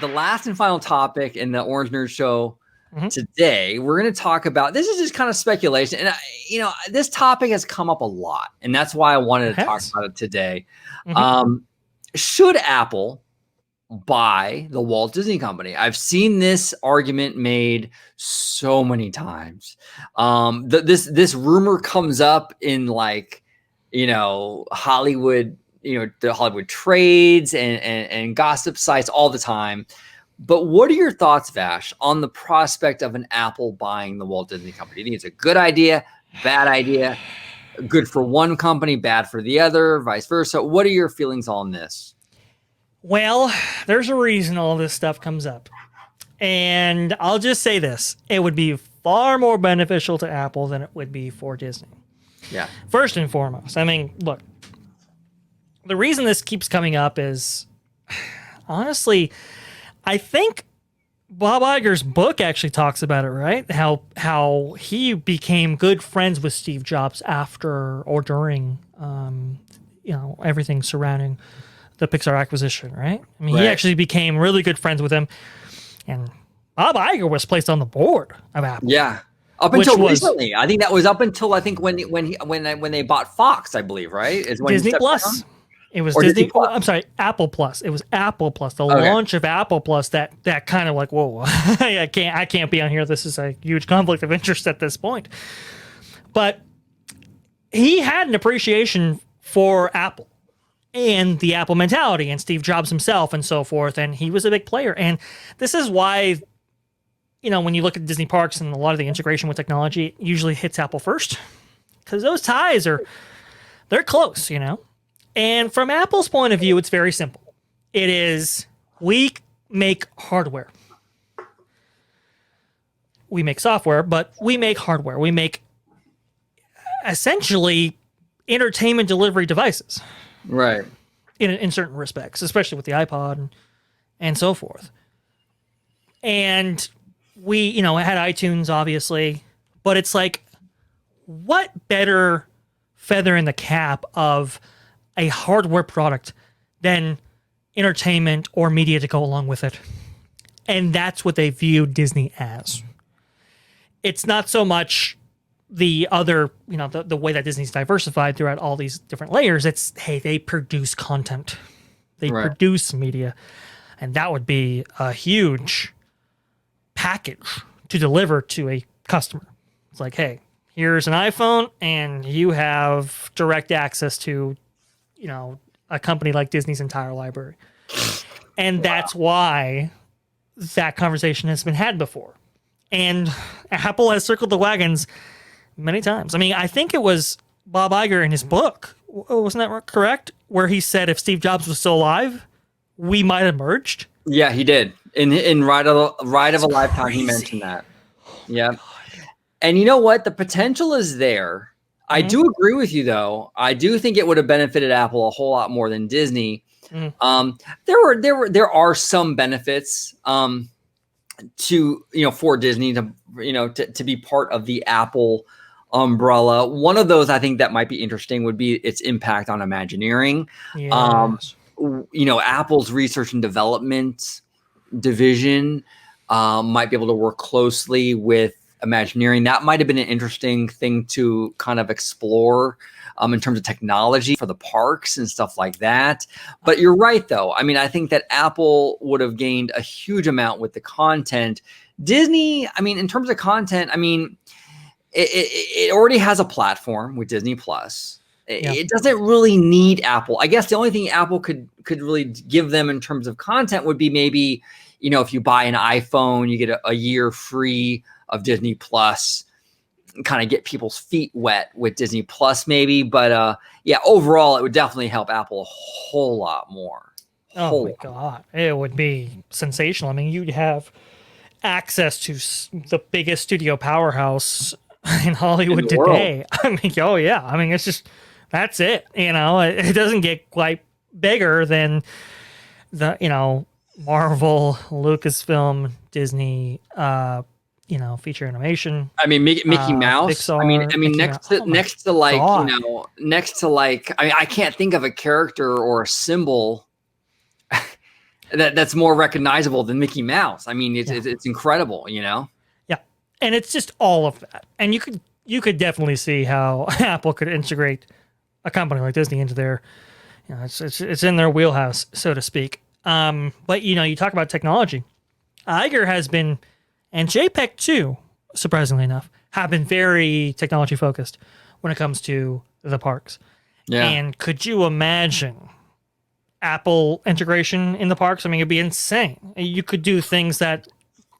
the last and final topic in the Orange Nerd Show Mhm. today. We're going to talk about, this is just kind of speculation. And, this topic has come up a lot. And that's why I wanted to talk about it today. Should Apple buy the Walt Disney Company? I've seen this argument made so many times. This rumor comes up in Hollywood, the Hollywood trades and gossip sites all the time. But what are your thoughts, Vash, on the prospect of an Apple buying the Walt Disney Company? Do you think it's a good idea, bad idea, good for one company, bad for the other, vice versa? What are your feelings on this? Well, there's a reason all this stuff comes up. And I'll just say this. It would be far more beneficial to Apple than it would be for Disney. Yeah. First and foremost, I mean, look, the reason this keeps coming up is, honestly, I think Bob Iger's book actually talks about it, right? How he became good friends with Steve Jobs after or during, everything surrounding the Pixar acquisition, right? I mean, He actually became really good friends with him, and Bob Iger was placed on the board of Apple. Yeah, up until recently. I think that was up until when they bought Fox, I believe, right? Is when Disney Plus. Down? It was Disney. I'm sorry, Apple Plus. It was Apple Plus. The launch of Apple Plus that kind of like, whoa, I can't be on here. This is a huge conflict of interest at this point. But he had an appreciation for Apple and the Apple mentality and Steve Jobs himself and so forth. And he was a big player. And this is why, when you look at Disney parks and a lot of the integration with technology, it usually hits Apple first, because those ties they're close, And from Apple's point of view, it's very simple. It is, we make hardware. We make software, but we make hardware. We make essentially entertainment delivery devices. Right. In certain respects, especially with the iPod and so forth. And we, had iTunes, obviously, but it's like, what better feather in the cap of a hardware product than entertainment or media to go along with it? And that's what they view Disney as. It's not so much the other, the way that Disney's diversified throughout all these different layers. It's, hey, they produce content. They produce media. And that would be a huge package to deliver to a customer. It's like, hey, here's an iPhone and you have direct access to, a company like Disney's entire library. And that's why that conversation has been had before. And Apple has circled the wagons many times. I mean, I think it was Bob Iger in his book, wasn't that correct? Where he said if Steve Jobs was still alive, we might have merged. Yeah, he did. In Ride of a Lifetime, he mentioned that. Yeah. And you know what? The potential is there. I do agree with you, though. I do think it would have benefited Apple a whole lot more than Disney. There are some benefits to for Disney to be part of the Apple umbrella. One of those I think that might be interesting would be its impact on Imagineering. Yes. Apple's research and development division might be able to work closely with Imagineering. That might have been an interesting thing to kind of explore in terms of technology for the parks and stuff like that. But you're right, though. I mean, I think that Apple would have gained a huge amount with the content. Disney, I mean, in terms of content, I mean, it already has a platform with Disney Plus. It doesn't really need Apple. I guess the only thing Apple could really give them in terms of content would be maybe, if you buy an iPhone, you get a year free of Disney Plus, kind of get people's feet wet with Disney Plus maybe. But overall, it would definitely help Apple a whole lot more. Oh my God. It would be sensational. I mean, you'd have access to the biggest studio powerhouse in Hollywood today. I mean, oh yeah. I mean, it's just, that's it. It doesn't get quite bigger than the, Marvel, Lucasfilm, Disney, feature animation. I mean, Mickey Mouse. Pixar, I mean, next to I can't think of a character or a symbol that's more recognizable than Mickey Mouse. I mean, it's incredible, you know? Yeah. And it's just all of that. And you could definitely see how Apple could integrate a company like Disney into their, you know, it's in their wheelhouse, so to speak. But you know, you talk about technology. Iger has been, and JPEG too, surprisingly enough, have been very technology focused when it comes to the parks. Yeah. And could you imagine Apple integration in the parks? I mean, it'd be insane. You could do things that,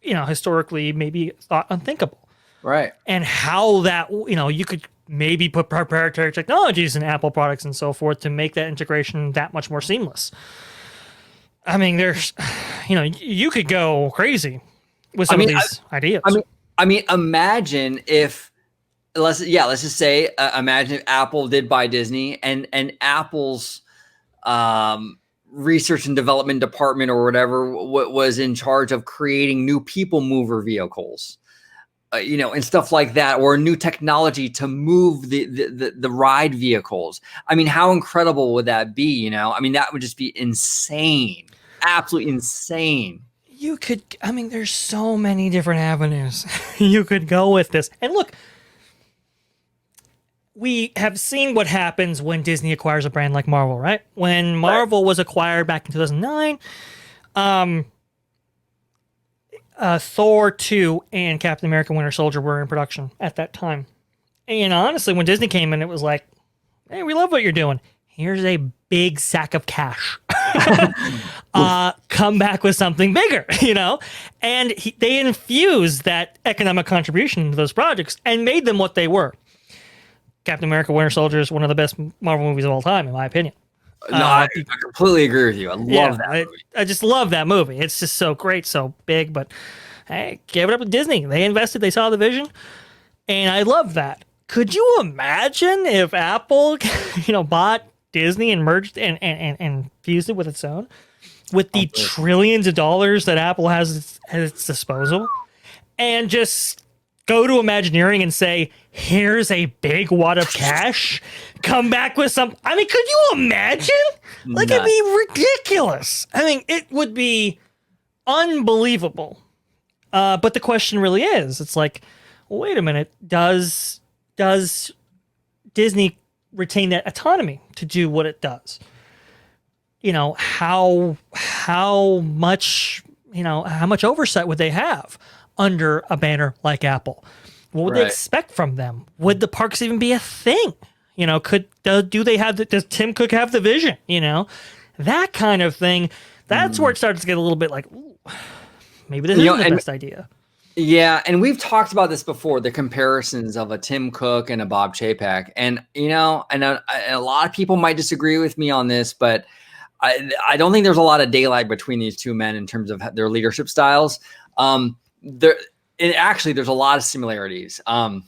you know, historically maybe thought unthinkable. Right. And how that, you know, you could maybe put proprietary technologies in Apple products and so forth to make that integration that much more seamless. I mean, there's, you know, you could go crazy with some of these ideas. I mean, imagine if, let's just say, imagine if Apple did buy Disney and Apple's research and development department or whatever was in charge of creating new people mover vehicles. You know, and stuff like that, or new technology to move the ride vehicles. I mean, how incredible would that be? You know, I mean, that would just be insane, absolutely insane. You could, I mean, there's so many different avenues you could go with this. And look, we have seen what happens when Disney acquires a brand like Marvel, right? When Marvel was acquired back in 2009, Thor 2 and Captain America Winter Soldier were in production at that time. And honestly, when Disney came in, it was like, hey, we love what you're doing. Here's a big sack of cash. Come back with something bigger, you know? And they infused that economic contribution into those projects and made them what they were. Captain America Winter Soldier is one of the best Marvel movies of all time, in my opinion. No, I completely agree with you. I love that movie. I just love that movie. It's just so great, so big, but hey, give it up to Disney. They invested, they saw the vision, and I love that. Could you imagine if Apple, you know, bought Disney and merged and fused it with its own? With the trillions of dollars that Apple has at its disposal, and just go to Imagineering and say, here's a big wad of cash, come back with some. I mean, could you imagine? Like, it'd be ridiculous. I mean, it would be unbelievable. But the question really is, it's like, well, wait a minute, does Disney retain that autonomy to do what it does? You know, how much oversight would they have under a banner like Apple? What would they expect from them? Would the parks even be a thing? You know, do they have does Tim Cook have the vision? You know, that kind of thing. That's where it starts to get a little bit like, ooh, maybe this isn't the best idea. Yeah, and we've talked about this before, the comparisons of a Tim Cook and a Bob Chapek. And, you know, and a lot of people might disagree with me on this, but I don't think there's a lot of daylight between these two men in terms of their leadership styles. There's a lot of similarities. Bob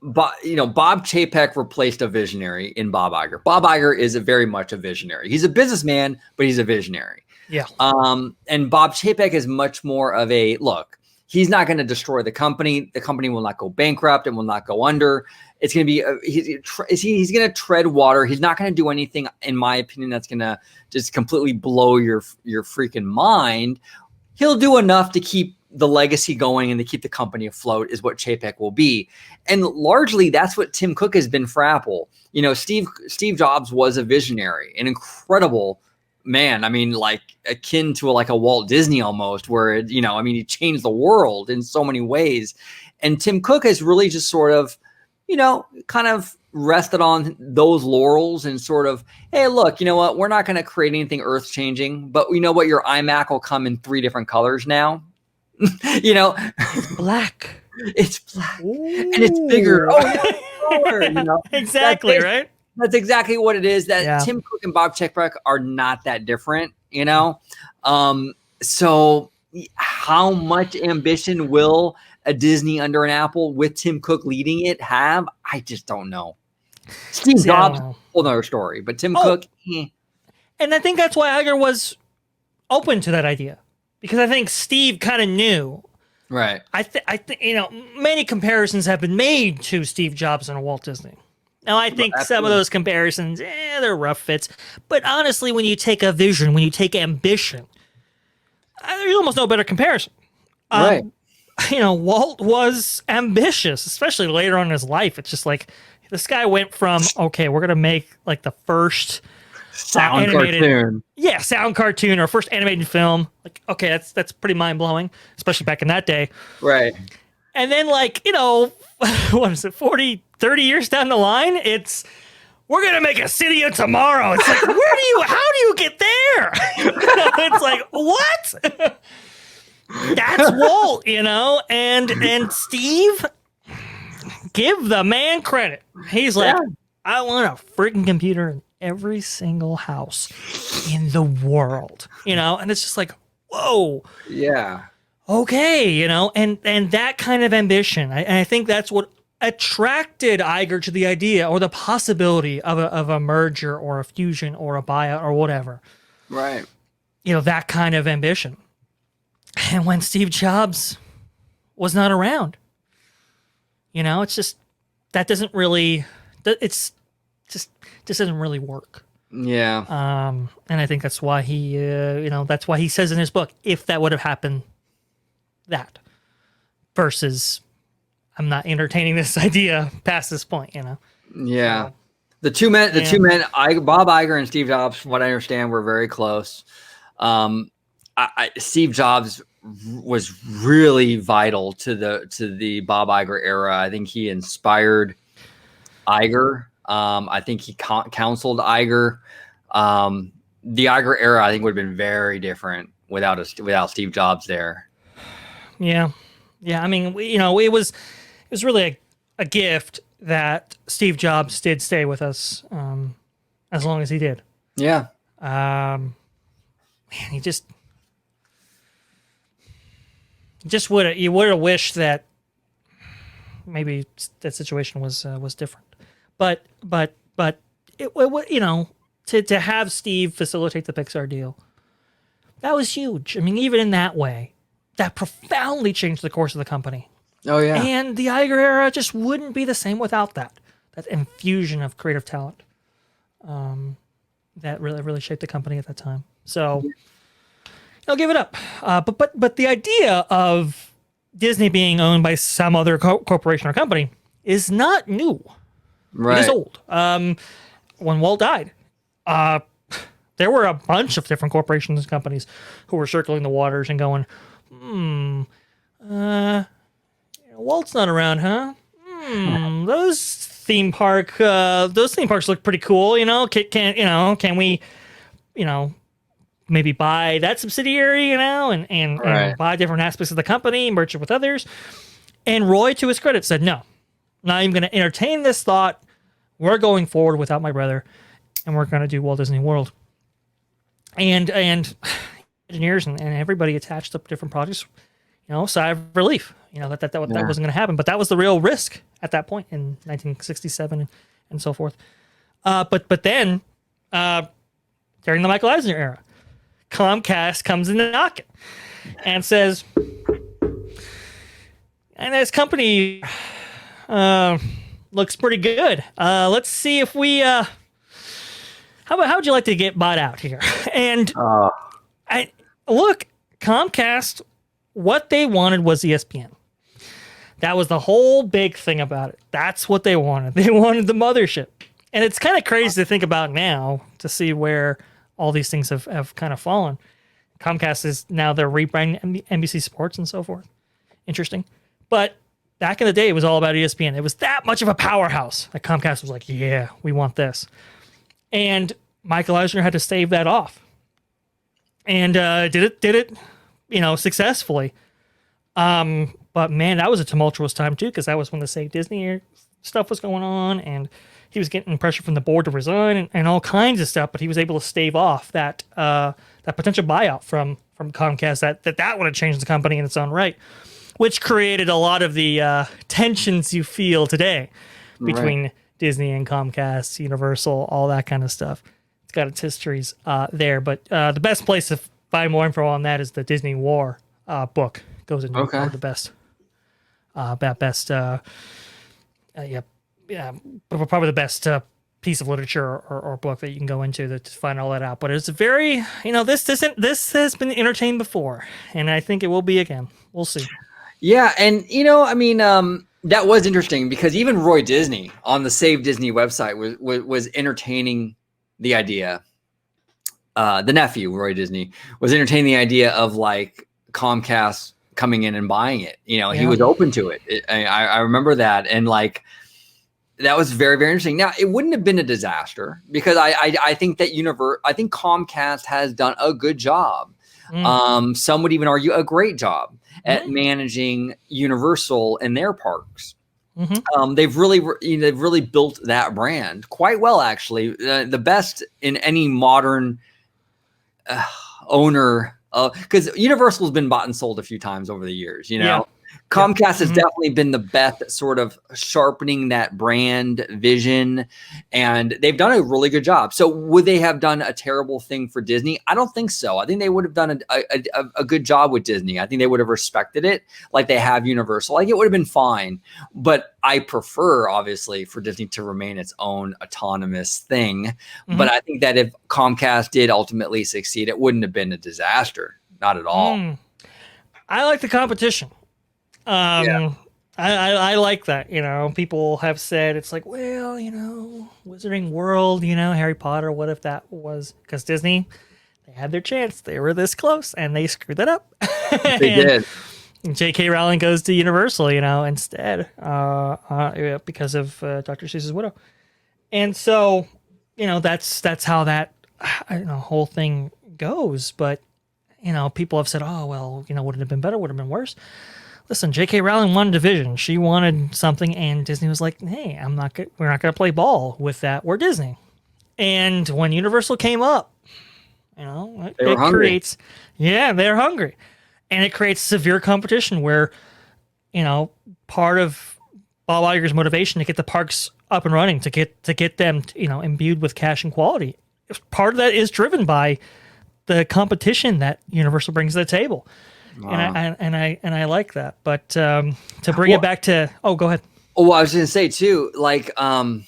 Chapek replaced a visionary in Bob Iger. Bob Iger is very much a visionary. He's a businessman, but he's a visionary. Yeah. And Bob Chapek is much more of a look. He's not going to destroy the company. The company will not go bankrupt and will not go under. It's going to be he's going to tread water. He's not going to do anything, in my opinion, that's going to just completely blow your freaking mind. He'll do enough to keep the legacy going and to keep the company afloat, is what Chapek will be. And largely that's what Tim Cook has been for Apple. You know, Steve Jobs was a visionary, an incredible man. I mean, like akin to a Walt Disney almost, where, he changed the world in so many ways. And Tim Cook has really just sort of, kind of rested on those laurels and sort of, hey, look, you know what? We're not going to create anything earth changing, but we know what, your iMac will come in 3 different colors now. It's black. It's black. Ooh. And it's bigger. Oh, exactly, right? That's exactly what it is. Tim Cook and Bob Chapek are not that different, So how much ambition will a Disney under an Apple with Tim Cook leading it have? I just don't know. Steve Jobs, whole other story, but Tim Cook. And I think that's why Iger was open to that idea, because I think Steve kind of knew. Right. I think many comparisons have been made to Steve Jobs and Walt Disney. Now, I think some of those comparisons, they're rough fits. But honestly, when you take a vision, when you take ambition, there's almost no better comparison. Right. Walt was ambitious, especially later on in his life. It's just like this guy went from, okay, we're going to make like the first sound animated cartoon. Yeah, sound cartoon or first animated film. Like, okay, that's pretty mind blowing, especially back in that day. Right. And then, like, what is it, 40, 30 years down the line, we're going to make a city of tomorrow. It's like, how do you get there? It's like, what? That's Walt, and Steve, give the man credit. He's like, I want a freaking computer in every single house in the world, and it's just like, whoa. Yeah. Okay, and that kind of ambition. I think that's what attracted Iger to the idea or the possibility of a merger or a fusion or a buyout or whatever. Right. That kind of ambition. And when Steve Jobs was not around, it's just, that doesn't really, it's just doesn't really work. Yeah. And I think that's why that's why he says in his book, if that would have happened, that versus I'm not entertaining this idea past this point, Yeah. The two men, Bob Iger and Steve Jobs, from what I understand, were very close. Steve Jobs was really vital to the Bob Iger era. I think he inspired Iger. I think he counseled Iger. The Iger era, I think, would have been very different without Steve Jobs there. Yeah. I mean, it was really a gift that Steve Jobs did stay with us as long as he did. Yeah. Man, he just would have wished that maybe that situation was different. But it to have Steve facilitate the Pixar deal, that was huge. I mean, even in that way, that profoundly changed the course of the company. Oh yeah. And the Iger era just wouldn't be the same without that infusion of creative talent. That really shaped the company at that time. So I'll give it up. But the idea of Disney being owned by some other corporation or company is not new. Right. It is old. When Walt died, there were a bunch of different corporations and companies who were circling the waters and going, Walt's not around, huh? Those theme parks look pretty cool. Can we, maybe buy that subsidiary, and buy different aspects of the company, merge it with others. And Roy, to his credit, said, no, not even going to entertain this thought. We're going forward without my brother, and we're going to do Walt Disney World. And engineers and everybody attached to different projects, sigh of relief, that wasn't going to happen. But that was the real risk at that point in 1967 and so forth. But then, during the Michael Eisner era, Comcast comes in knocking and says, and this company looks pretty good. Let's see if we how would you like to get bought out here? And Comcast, what they wanted was ESPN. That was the whole big thing about it. That's what they wanted. They wanted the mothership. And it's kind of crazy to think about now to see where all these things have kind of fallen. Comcast is now they're rebranding NBC Sports and so forth. Interesting. But back in the day, it was all about ESPN. It was that much of a powerhouse that Comcast was like, yeah, we want this. And Michael Eisner had to stave that off. And did it, successfully. But man, that was a tumultuous time too, because that was when the Save Disney stuff was going on, and he was getting pressure from the board to resign and all kinds of stuff. But he was able to stave off that potential buyout from Comcast. That would have changed the company in its own right, which created a lot of the tensions you feel today between Disney and Comcast, Universal, all that kind of stuff. It's got its histories there. But the best place to find more info on that is the Disney War book. Goes into the best yeah, probably the best piece of literature or book that you can go into to find all that out. But it's very, this has been entertained before, and I think it will be again. We'll see. Yeah, and I mean, that was interesting because even Roy Disney on the Save Disney website was entertaining the idea. The nephew, Roy Disney, was entertaining the idea of like Comcast coming in and buying it. He was open to it. I remember that, and like that was very, very interesting. Now, it wouldn't have been a disaster because I think that I think Comcast has done a good job. Some would even argue a great job at managing Universal and their parks. They've really built that brand quite well, actually. The best in any modern owner, because Universal's been bought and sold a few times over the years. Comcast has definitely been the best at sort of sharpening that brand vision, and they've done a really good job. So would they have done a terrible thing for Disney? I don't think so. I think they would have done a good job with Disney. I think they would have respected it like they have Universal. Like it would have been fine. But I prefer, obviously, for Disney to remain its own autonomous thing. But I think that if Comcast did ultimately succeed, it wouldn't have been a disaster. Not at all. I like the competition. Yeah. I like that. People have said it's like, well, Wizarding World, Harry Potter. What if that was because Disney, they had their chance. They were this close and they screwed that up. They did. J.K. Rowling goes to Universal, instead, because of Dr. Seuss's Widow. And so, that's how that whole thing goes. But, people have said, oh, well, would it have been better? Would it have been worse? Listen, J.K. Rowling wanted a vision. She wanted something, and Disney was like, hey, we're not going to play ball with that. We're Disney. And when Universal came up, it creates, they're hungry. And it creates severe competition where, part of Bob Iger's motivation to get the parks up and running, to get them, imbued with cash and quality, part of that is driven by the competition that Universal brings to the table. Wow. And I like that. But to bring it back to, go ahead. Oh, well, I was going to say too, like, I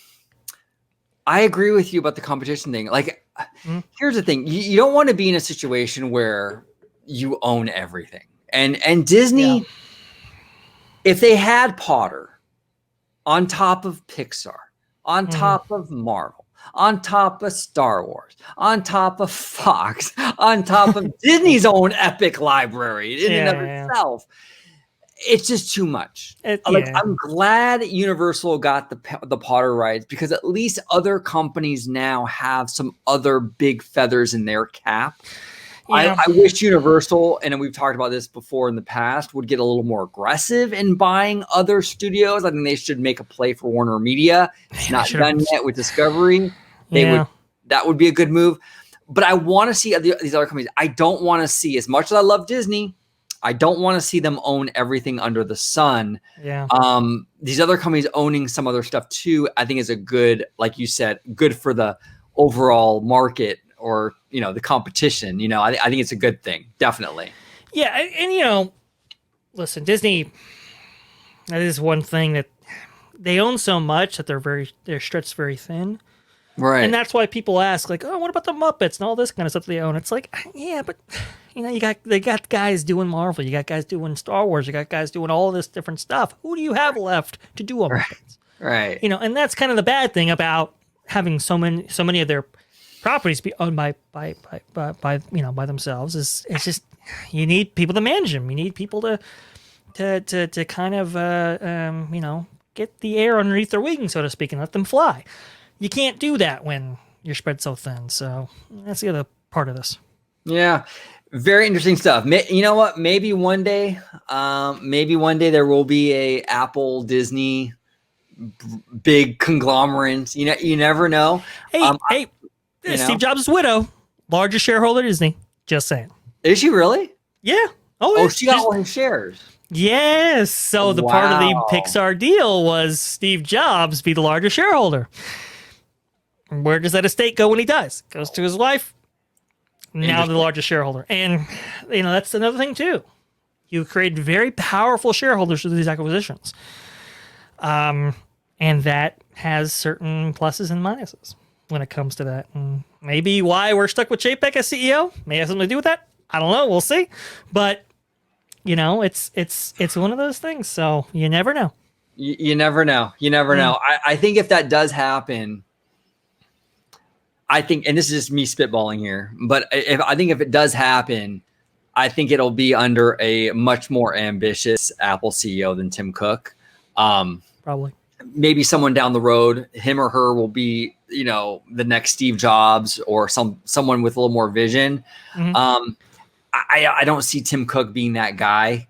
agree with you about the competition thing. Like, here's the thing: you don't want to be in a situation where you own everything. And Disney, if they had Potter on top of Pixar, on top of Marvel, on top of Star Wars, on top of Fox, on top of Disney's own epic library in and of itself, it's just too much. I'm glad Universal got the Potter rights because at least other companies now have some other big feathers in their cap. I wish Universal, and we've talked about this before in the past, would get a little more aggressive in buying other studios. I think they should make a play for Warner Media. It's not done yet with Discovery. That would be a good move. But I want to see these other companies. I don't want to see, as much as I love Disney, I don't want to see them own everything under the sun. Yeah. These other companies owning some other stuff too, I think is a good, like you said, good for the overall market. Or, the competition, I think it's a good thing. Definitely. Yeah. And, listen, Disney, that is one thing that they own so much that they're stretched very thin. Right. And that's why people ask, like, oh, what about the Muppets and all this kind of stuff they own? It's like, yeah, but, they got guys doing Marvel. You got guys doing Star Wars. You got guys doing all this different stuff. Who do you have left to do a Muppets? Right. And that's kind of the bad thing about having so many of their properties be owned by themselves is it's just you need people to manage them. You need people to kind of get the air underneath their wings, so to speak, and let them fly. You can't do that when you're spread so thin. So that's the other part of this. Yeah, very interesting stuff. You know what? Maybe one day there will be a Apple Disney big conglomerate. You never know. Hey. Steve Jobs' widow, largest shareholder at Disney. Just saying. Is she really? Yeah. Oh, she got all his shares. Yes. So the part of the Pixar deal was Steve Jobs be the largest shareholder. Where does that estate go when he dies? Goes to his wife. Now the largest shareholder. And, that's another thing, too. You create very powerful shareholders through these acquisitions. And that has certain pluses and minuses when it comes to that. And maybe why we're stuck with Chapek as CEO may have something to do with that. I don't know. We'll see. But you know, it's one of those things. So you never know. You never know. You never know. I think if that does happen, I think, and this is just me spitballing here, but I think if it does happen, I think it'll be under a much more ambitious Apple CEO than Tim Cook. Probably. Maybe someone down the road, him or her will be, you know, the next Steve Jobs or someone with a little more vision. I don't see Tim Cook being that guy.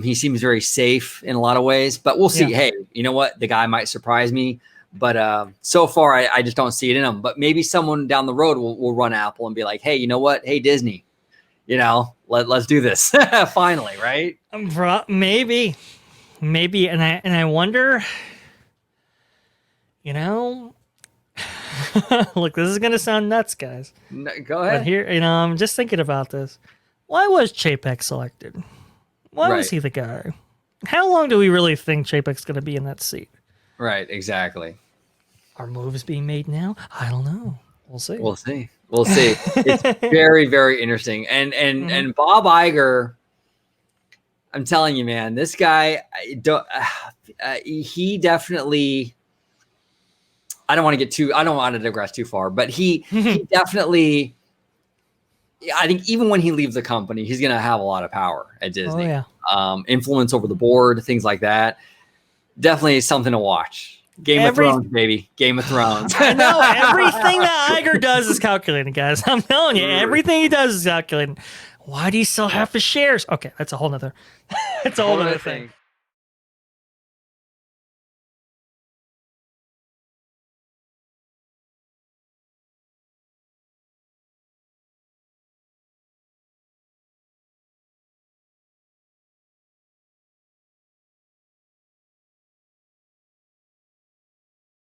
He seems very safe in a lot of ways, but we'll see. Yeah. Hey, you know what? The guy might surprise me, but so far I just don't see it in him. But maybe someone down the road will run Apple and be like, hey, you know what? Hey, Disney, you know, let's do this finally, right? Maybe, and I wonder, you know. Look, this is gonna sound nuts, guys. No, go ahead. But here, you know, I'm just thinking about this. Why was Chapek selected? Why was he the guy? How long do we really think Chapek's going to be in that seat? Right, exactly. Are moves being made now? I don't know. We'll see. We'll see. It's very, very interesting. And Bob Iger, I'm telling you, man, this guy, he definitely. I don't want to digress too far, but he definitely. I think even when he leaves the company, he's going to have a lot of power at Disney. Oh, yeah. Influence over the board, things like that. Definitely something to watch. Game of Thrones, baby. Game of Thrones. I know. Everything that Iger does is calculating, guys. I'm telling you, everything he does is calculating. Why do you still have his shares? Okay, that's a whole nother thing.